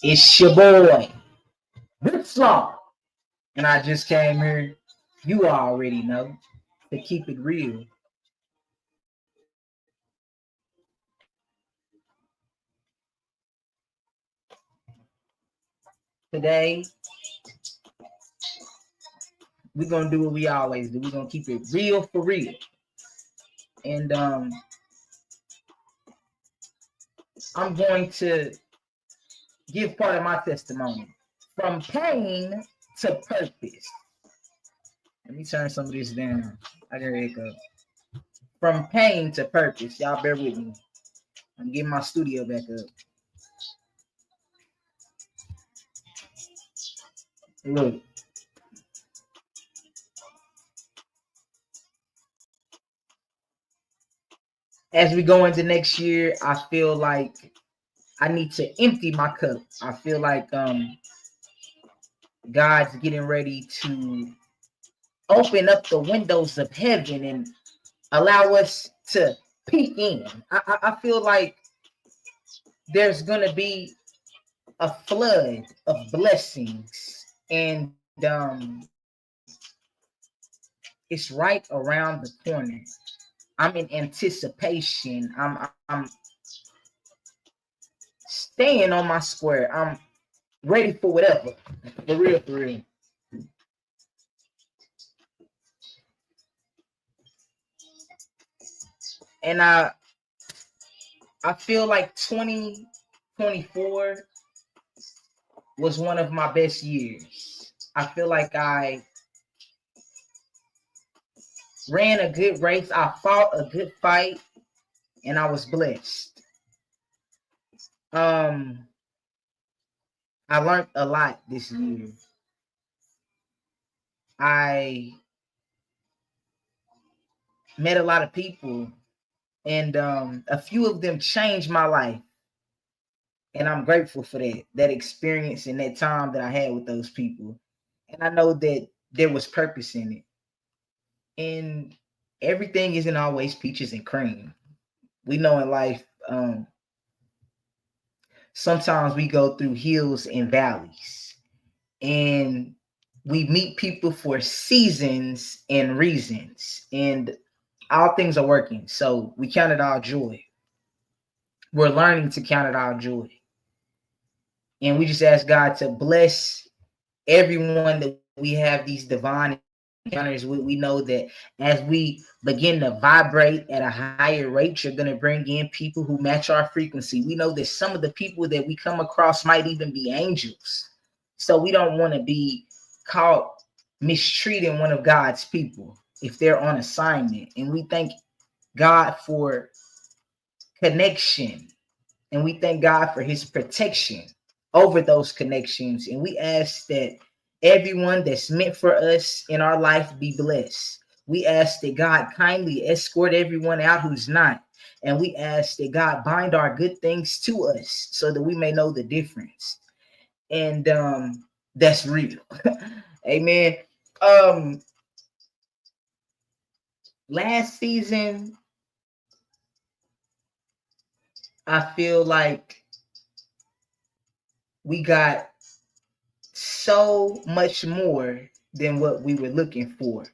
It's your boy, Rip Slaw. And I just came here. You already know to keep it real. Today, we're gonna do what we always do. We're gonna keep it real for real. And I'm going to give part of my testimony. From pain to purpose. Let me turn some of this down. I got it go. From pain to purpose. Y'all bear with me. I'm getting my studio back up. Look. As we go into next year, I feel like I need to empty my cup. I feel like God's getting ready to open up the windows of heaven and allow us to peek in. I feel like there's gonna be a flood of blessings, and it's right around the corner. I'm in anticipation. I'm staying on my square. I'm ready for whatever. For real, for real. And I feel like 2024 was one of my best years. I feel like I ran a good race. I fought a good fight, and I was blessed. I learned a lot this year. I met a lot of people, and a few of them changed my life. And I'm grateful for that experience and that time that I had with those people. And I know that there was purpose in it. And everything isn't always peaches and cream. We know in life, sometimes we go through hills and valleys, and we meet people for seasons and reasons, and all things are working. So we count it all joy. We're learning to count it all joy. And we just ask God to bless everyone that we have these divine encounters with. We know that as we begin to vibrate at a higher rate, you're going to bring in people who match our frequency. We know that some of the people that we come across might even be angels. So we don't want to be caught mistreating one of God's people if they're on assignment. And we thank God for connection, and we thank God for his protection over those connections. And we ask that everyone that's meant for us in our life be blessed. We ask that God kindly escort everyone out who's not. And we ask that God bind our good things to us so that we may know the difference. And that's real. Amen. Last season, I feel like we got so much more than what we were looking for.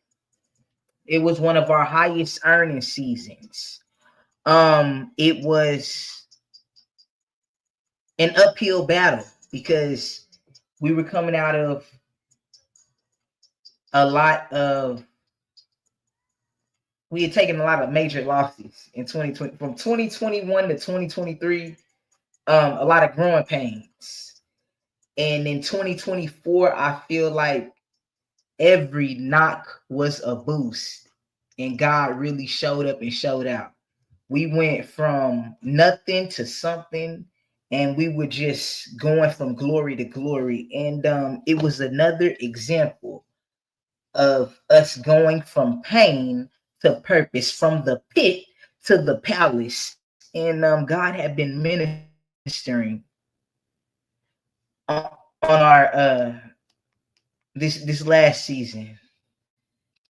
It was one of our highest earning seasons. It was an uphill battle because we were coming out of a lot of we had taken a lot of major losses in 2020 from 2021 to 2023, a lot of growing pains. And in 2024, I feel like every knock was a boost, and God really showed up and showed out. We went from nothing to something, and we were just going from glory to glory. And it was another example of us going from pain to purpose, from the pit to the palace. And God had been ministering on our this last season.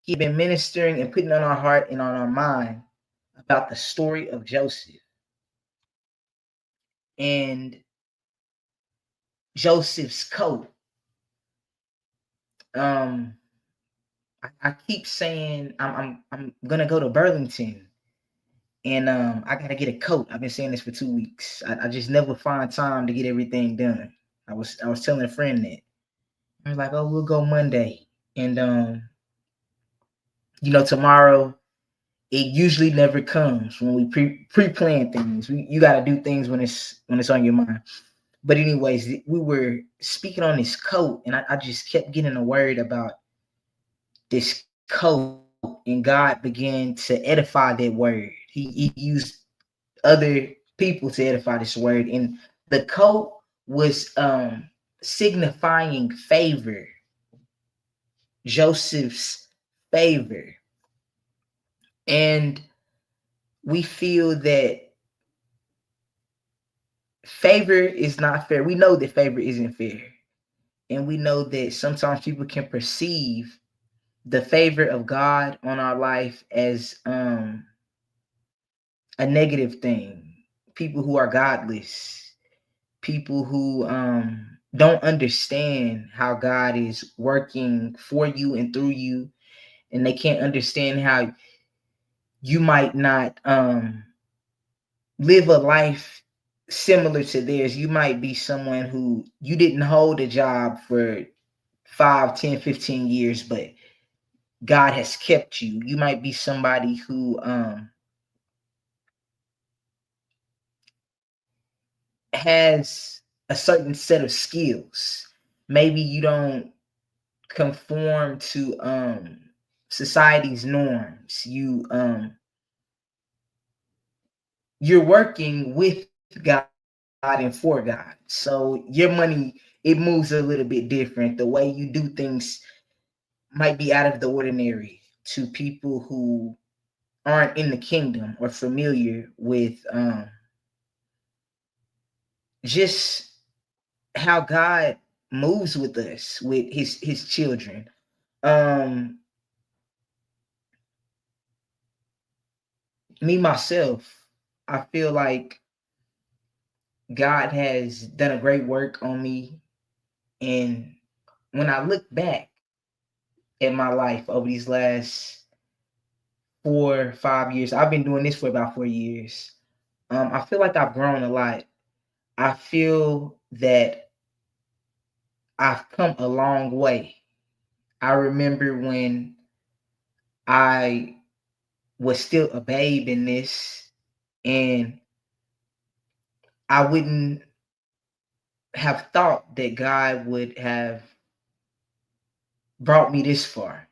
He'd been ministering and putting on our heart and on our mind about the story of Joseph. and Joseph's coat. Um, I keep saying I'm gonna go to Burlington, and I gotta get a coat. I've been saying this for 2 weeks. I just never find time to get everything done. I was telling a friend that. I was like, oh, we'll go Monday, and tomorrow it usually never comes when we pre-plan things. You got to do things when it's on your mind. But anyways, we were speaking on this coat, and I just kept getting a word about this coat, and God began to edify that word. He used other people to edify this word, and the coat was signifying favor, Joseph's favor. And we feel that favor is not fair. We know that favor isn't fair. And we know that sometimes people can perceive the favor of God on our life as a negative thing. People who are godless, people who don't understand how God is working for you and through you, and they can't understand how you might not live a life similar to theirs. You might be someone who you didn't hold a job for 5, 10, 15 years, but God has kept you. You might be somebody who has a certain set of skills. Maybe you don't conform to society's norms. You're working with God and for God. So your money, it moves a little bit different. The way you do things might be out of the ordinary to people who aren't in the kingdom or familiar with just how God moves with us, with his children. Me myself, I feel like God has done a great work on me. And when I look back at my life over these last 4, 5 years, I've been doing this for about 4 years. I feel like I've grown a lot. I feel that I've come a long way. I remember when I was still a babe in this, and I wouldn't have thought that God would have brought me this far.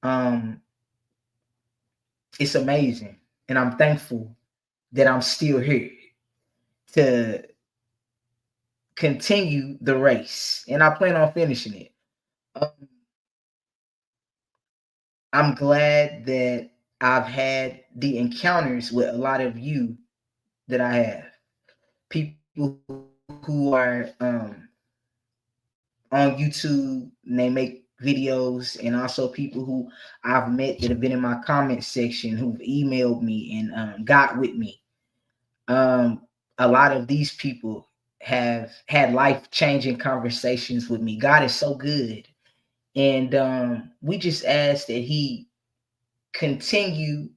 Um, it's amazing, and I'm thankful that I'm still here to continue the race, and I plan on finishing it. Um, I'm glad that I've had the encounters with a lot of you that I have. People who are on YouTube and they make videos, and also people who I've met that have been in my comment section, who've emailed me and got with me. A lot of these people have had life-changing conversations with me. God is so good. And we just ask that he continue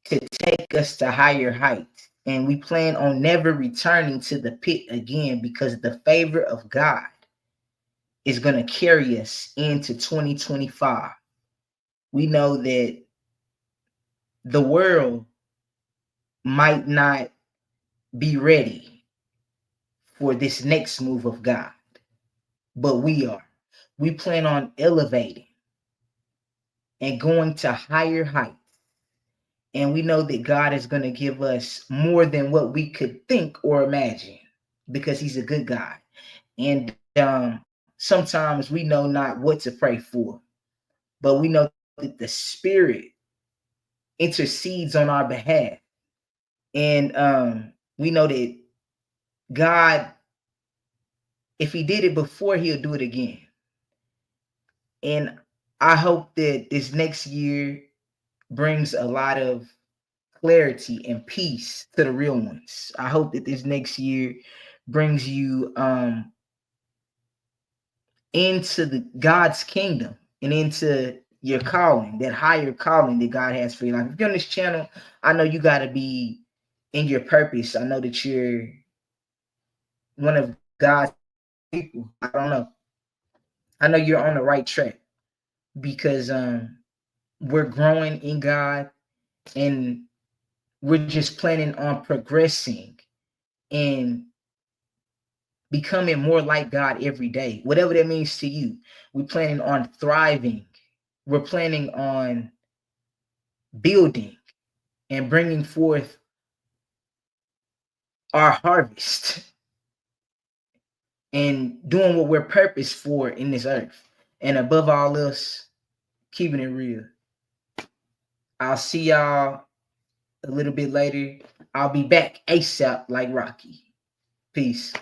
to take us to higher heights. And we plan on never returning to the pit again, because the favor of God is going to carry us into 2025. We know that the world might not be ready for this next move of God, but we are. We plan on elevating and going to higher heights. And we know that God is going to give us more than what we could think or imagine, because he's a good God. And sometimes we know not what to pray for, but we know that the Spirit intercedes on our behalf. And we know that God, if he did it before, he'll do it again. And I hope that this next year brings a lot of clarity and peace to the real ones. I hope that this next year brings you into the God's kingdom and into your calling, that higher calling that God has for you. Like if you're on this channel, I know you got to be in your purpose. I know that you're one of God's people. I don't know. I know you're on the right track because we're growing in God and we're just planning on progressing and becoming more like God every day, whatever that means to you. We're planning on thriving. We're planning on building and bringing forth our harvest and doing what we're purposed for in this earth. And above all else, keeping it real. I'll see y'all a little bit later. I'll be back ASAP like Rocky. Peace.